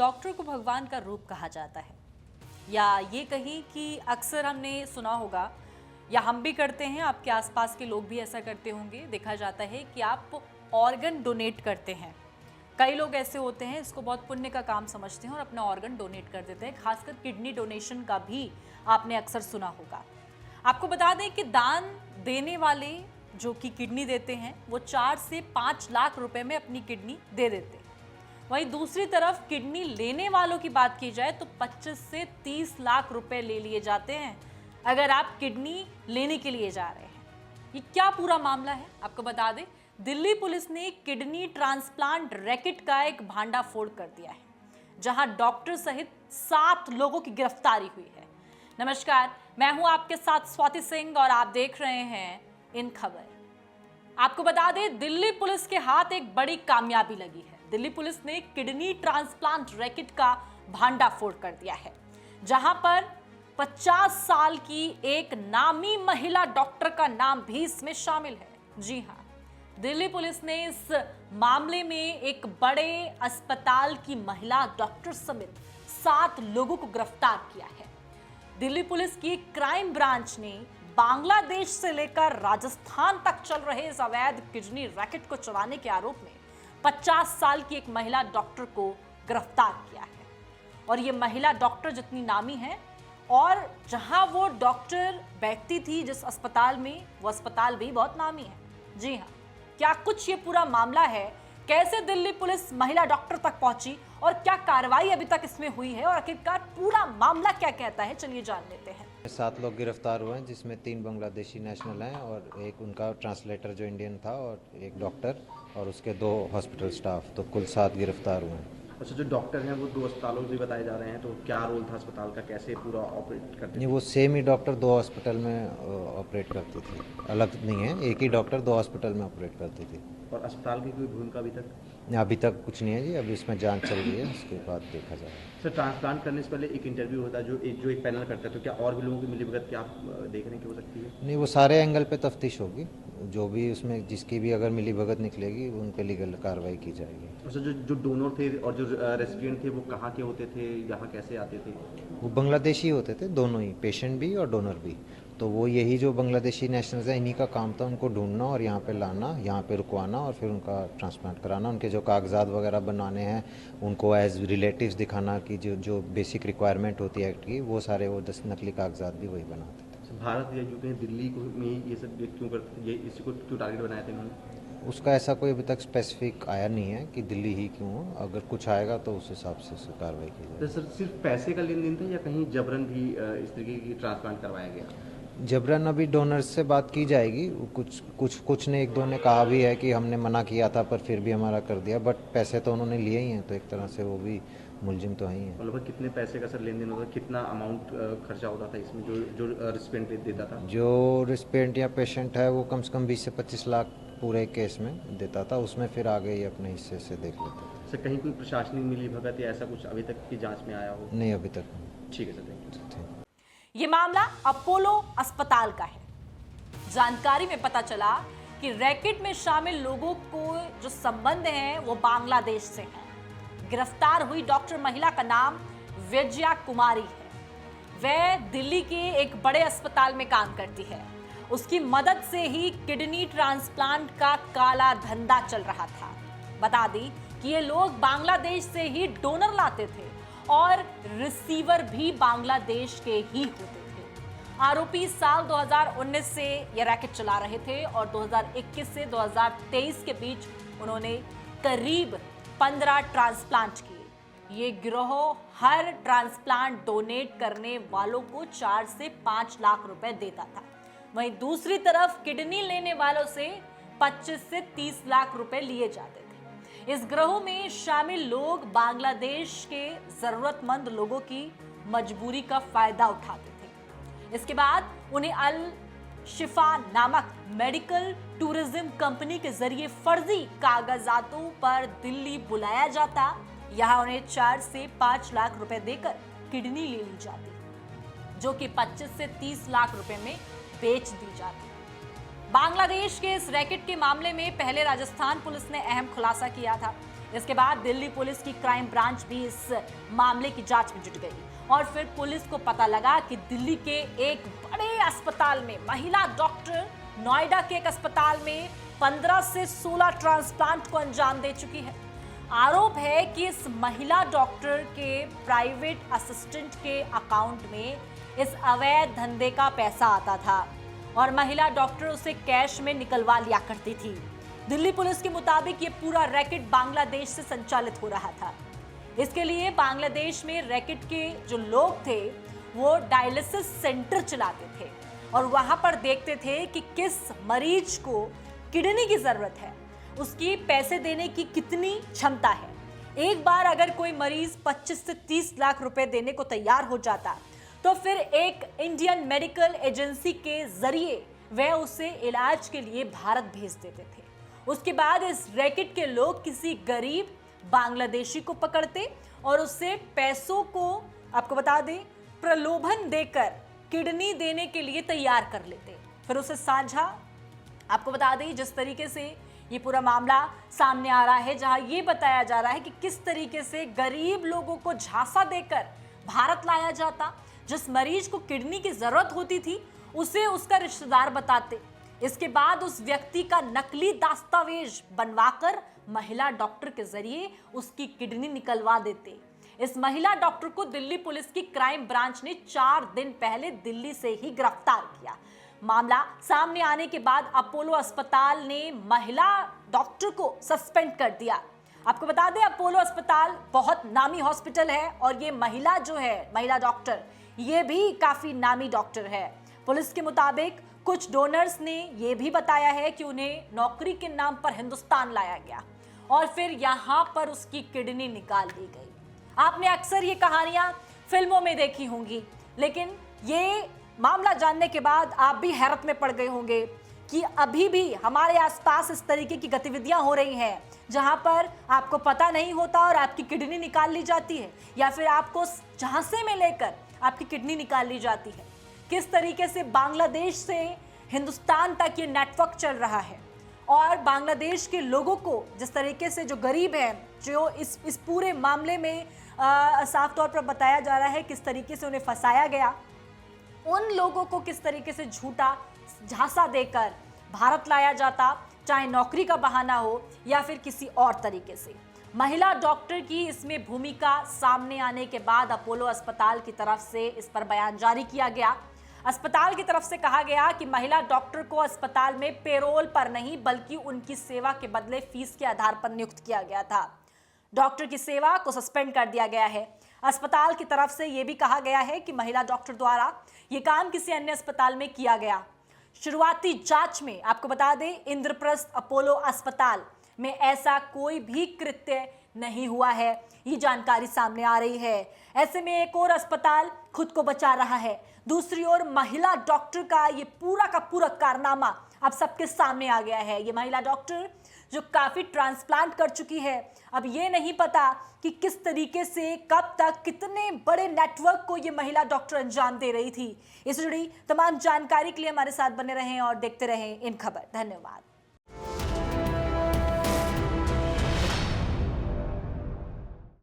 Doctor को भगवान का रूप कहा जाता है, या ये कहीं कि अक्सर हमने सुना होगा या हम भी करते हैं, आपके आसपास के लोग भी ऐसा करते होंगे। देखा जाता है कि आप ऑर्गन डोनेट करते हैं। कई लोग ऐसे होते हैं, इसको बहुत पुण्य का काम समझते हैं और अपना ऑर्गन डोनेट कर देते हैं। खासकर किडनी डोनेशन का भी आपने अक्सर सुना होगा। आपको बता दें कि दान देने वाले जो कि किडनी देते हैं वो 4 से 5 लाख रुपए में अपनी किडनी दे देते हैं। वहीं दूसरी तरफ किडनी लेने वालों की बात की जाए तो 25 से 30 लाख रुपए ले लिए जाते हैं अगर आप किडनी लेने के लिए जा रहे हैं। ये क्या पूरा मामला है आपको बता दें, दिल्ली पुलिस ने किडनी ट्रांसप्लांट रैकेट का एक भांडाफोड़ कर दिया है, जहां डॉक्टर सहित 7 लोगों की गिरफ्तारी हुई है। नमस्कार, मैं हूं आपके साथ स्वाति सिंह और आप देख रहे हैं इन खबर। आपको बता दें, दिल्ली पुलिस के हाथ एक बड़ी कामयाबी लगी है। दिल्ली पुलिस ने किडनी ट्रांसप्लांट रैकेट का भांडाफोड़ कर दिया है, जहां पर 50 साल की एक नामी महिला डॉक्टर का नाम भी इसमें शामिल है। जी हां, दिल्ली पुलिस ने इस मामले में एक बड़े अस्पताल की महिला डॉक्टर समेत 7 लोगों को गिरफ्तार किया है। दिल्ली पुलिस की क्राइम ब्रांच ने बांग्लादेश से लेकर राजस्थान तक चल रहे इस अवैध किडनी रैकेट को चलाने के आरोप में 50 साल की एक महिला डॉक्टर को गिरफ्तार किया है। और ये महिला डॉक्टर जितनी नामी है और जहां वो डॉक्टर बैठती थी जिस अस्पताल में, वो अस्पताल भी बहुत नामी है। जी हाँ, क्या कुछ ये पूरा मामला है, कैसे दिल्ली पुलिस महिला डॉक्टर तक पहुंची और क्या कार्रवाई अभी तक इसमें हुई है और आखिरकार पूरा मामला क्या कहता है, चलिए जान लेते हैं। 7 लोग गिरफ्तार हुए हैं, जिसमें 3 बांग्लादेशी नेशनल हैं और एक उनका ट्रांसलेटर जो इंडियन था और एक डॉक्टर और उसके 2 हॉस्पिटल स्टाफ, तो कुल 7 गिरफ्तार हुए हैं। अच्छा, जो डॉक्टर हैं वो 2 अस्पतालों से बताए जा रहे हैं, तो क्या रोल था अस्पताल का, कैसे पूरा ऑपरेट करते नहीं, वो सेम ही डॉक्टर 2 हॉस्पिटल में ऑपरेट करती थी, अलग नहीं है। एक ही डॉक्टर 2 हॉस्पिटल में ऑपरेट करती थी। और अस्पताल की कोई भूमिका अभी तक कुछ नहीं है जी, अभी इसमें जांच चल रही है, उसके बाद देखा जाएगा। सर, ट्रांसप्लांट करने से पहले एक इंटरव्यू होता है जो एक पैनल करता है, तो क्या और भी लोगों की मिलीभगत क्या आप देख रहे हैं कि हो सकती है? नहीं, वो सारे एंगल पे तफ्तीश होगी, जो भी उसमें जिसकी भी अगर मिलीभगत निकलेगी उन पे लीगल कार्रवाई की जाएगी। अच्छा, जो डोनर थे और जो रेसिपिएंट थे वो कहाँ के होते थे, यहाँ कैसे आते थे? वो बांग्लादेशी होते थे, दोनों ही, पेशेंट भी और डोनर भी। तो वो यही जो बांग्लादेशी नेशनल्स हैं, इन्हीं का काम था उनको ढूंढना और यहाँ पे लाना, यहाँ पे रुकवाना और फिर उनका ट्रांसप्लांट कराना। उनके जो कागजात वगैरह बनाने हैं उनको एज रिलेटिव्स दिखाना कि जो बेसिक रिक्वायरमेंट होती है एक्ट की, वो सारे वो 10 नकली कागजात भी वही बनाते थे। भारत या यूके दिल्ली को में ये सब क्यों करते थे, ये इसी को क्यों टारगेट बनाए थे इन्होंने? उसका ऐसा कोई अभी तक स्पेसिफिक आया नहीं है कि दिल्ली ही क्यों हो। अगर कुछ आएगा तो उस हिसाब से उसकी कार्रवाई की जाएगी। तो सर, सिर्फ पैसे का लेन देन था या कहीं जबरन भी इस तरीके की ट्रांसप्लांट करवाया गया? जबरन अभी डोनर्स से बात की जाएगी। कुछ ने, 1-2 ने कहा भी है कि हमने मना किया था पर फिर भी हमारा कर दिया, बट पैसे तो उन्होंने लिए ही हैं, तो एक तरह से वो भी मुलजिम तो ही हैं। लगभग कितने पैसे का सर लेन देन होता, कितना अमाउंट खर्चा होता था इसमें जो रिसिपेंट देता था? जो रिसिपेंट या पेशेंट है वो कम से कम 20 से 25 लाख पूरे केस में देता था, उसमें फिर आगे ही अपने हिस्से से देख लेते थे। सर, कहीं कोई प्रशासनिक मिलीभगत या ऐसा कुछ अभी तक की जांच में आया हो? नहीं, अभी तक नहीं। ठीक है सर, थैंक यू। ये मामला अपोलो अस्पताल का है। जानकारी में पता चला कि रैकेट में शामिल लोगों को जो संबंध हैं वो बांग्लादेश से हैं। गिरफ्तार हुई डॉक्टर महिला का नाम विजया कुमारी है। वह दिल्ली के एक बड़े अस्पताल में काम करती है। उसकी मदद से ही किडनी ट्रांसप्लांट का काला धंधा चल रहा था। बता दी कि ये लोग बांग्लादेश से ही डोनर लाते थे और रिसीवर भी बांग्लादेश के ही होते थे। आरोपी साल 2019 से यह रैकेट चला रहे थे और 2021 से 2023 के बीच उन्होंने करीब 15 ट्रांसप्लांट किए। ये गिरोह हर ट्रांसप्लांट डोनेट करने वालों को 4 से 5 लाख रुपए देता था। वहीं दूसरी तरफ किडनी लेने वालों से 25 से 30 लाख रुपए लिए जाते थे। इस गिरोह में शामिल लोग बांग्लादेश के जरूरतमंद लोगों की मजबूरी का फायदा उठाते थे। इसके बाद उन्हें अल शिफा नामक मेडिकल टूरिज्म कंपनी के जरिए फर्जी कागजातों पर दिल्ली बुलाया जाता। यहां उन्हें 4 से 5 लाख रुपए देकर किडनी ले ली जाती, जो कि 25 से 30 लाख रुपए में बेच दी जाती। बांग्लादेश के इस रैकेट के मामले में पहले राजस्थान पुलिस ने अहम खुलासा किया था। इसके बाद दिल्ली पुलिस की क्राइम ब्रांच भी इस मामले की जांच में जुट गई और फिर पुलिस को पता लगा कि दिल्ली के एक बड़े अस्पताल में महिला डॉक्टर नोएडा के एक अस्पताल में 15 से 16 ट्रांसप्लांट को अंजाम दे चुकी है। आरोप है कि इस महिला डॉक्टर के प्राइवेट असिस्टेंट के अकाउंट में इस अवैध धंधे का पैसा आता था और महिला डॉक्टर उसे कैश में निकलवा लिया करती थी। दिल्ली पुलिस के मुताबिक ये पूरा रैकेट बांग्लादेश से संचालित हो रहा था। इसके लिए बांग्लादेश में रैकेट के जो लोग थे वो डायलिसिस सेंटर चलाते थे और वहां पर देखते थे कि किस मरीज को किडनी की जरूरत है, उसकी पैसे देने की कितनी क्षमता है। एक बार अगर कोई मरीज 25 से 30 लाख रुपए देने को तैयार हो जाता तो फिर एक इंडियन मेडिकल एजेंसी के जरिए वह उसे इलाज के लिए भारत भेज देते थे। उसके बाद इस रैकेट के लोग किसी गरीब बांग्लादेशी को पकड़ते और उससे पैसों को, आपको बता दें, प्रलोभन देकर किडनी देने के लिए तैयार कर लेते। फिर उसे साझा, आपको बता दें जिस तरीके से ये पूरा मामला सामने आ रहा है, जहां ये बताया जा रहा है कि किस तरीके से गरीब लोगों को झांसा देकर भारत लाया जाता। जिस मरीज को किडनी की जरूरत होती थी उसे उसका रिश्तेदार बताते। इसके बाद उस व्यक्ति का नकली दस्तावेज बनवाकर महिला डॉक्टर के जरिए उसकी किडनी निकलवा देते। इस महिला डॉक्टर को दिल्ली पुलिस की क्राइम ब्रांच ने 4 दिन पहले दिल्ली से ही गिरफ्तार किया। मामला सामने आने के बाद अपोलो अस्पताल ने महिला डॉक्टर को सस्पेंड कर दिया। आपको बता दें अपोलो अस्पताल बहुत नामी हॉस्पिटल है और ये महिला जो है, महिला डॉक्टर, ये भी काफी नामी डॉक्टर है। पुलिस के मुताबिक कुछ डोनर्स ने यह भी बताया है कि उन्हें नौकरी के नाम पर हिंदुस्तान लाया गया और फिर यहां पर उसकी किडनी निकाल ली गई। आपने अक्सर ये कहानियां फिल्मों में देखी होंगी, लेकिन ये मामला जानने के बाद आप भी हैरत में पड़ गए होंगे कि अभी भी हमारे आसपास इस तरीके की गतिविधियां हो रही हैं जहां पर आपको पता नहीं होता और आपकी किडनी निकाल ली जाती है या फिर आपको झांसे में लेकर आपकी किडनी निकाल ली जाती है। किस तरीके से बांग्लादेश से हिंदुस्तान तक ये नेटवर्क चल रहा है और बांग्लादेश के लोगों को जिस तरीके से, जो गरीब हैं, जो इस पूरे मामले में साफ तौर पर बताया जा रहा है किस तरीके से उन्हें फंसाया गया, उन लोगों को किस तरीके से झूठा झांसा देकर भारत लाया जाता, चाहे नौकरी का बहाना हो या फिर किसी और तरीके से। महिला डॉक्टर की इसमें भूमिका सामने आने के बाद अपोलो अस्पताल की तरफ से इस पर बयान जारी किया गया। अस्पताल की तरफ से कहा गया कि महिला डॉक्टर को अस्पताल में पेरोल पर नहीं बल्कि उनकी सेवा के बदले फीस के आधार पर नियुक्त किया गया था। डॉक्टर की सेवा को सस्पेंड कर दिया गया है। अस्पताल की तरफ से यह भी कहा गया है कि महिला डॉक्टर द्वारा यह काम किसी अन्य अस्पताल में किया गया। शुरुआती जांच में आपको बता दें इंद्रप्रस्थ अपोलो अस्पताल में ऐसा कोई भी कृत्य नहीं हुआ है, ये जानकारी सामने आ रही है। ऐसे में एक और अस्पताल खुद को बचा रहा है, दूसरी ओर महिला डॉक्टर का ये पूरा का पूरा कारनामा अब सबके सामने आ गया है। ये महिला डॉक्टर जो काफी ट्रांसप्लांट कर चुकी है, अब ये नहीं पता कि किस तरीके से, कब तक, कितने बड़े नेटवर्क को ये महिला डॉक्टर अंजाम दे रही थी। इससे जुड़ी तमाम जानकारी के लिए हमारे साथ बने रहें और देखते रहें इन खबर। धन्यवाद।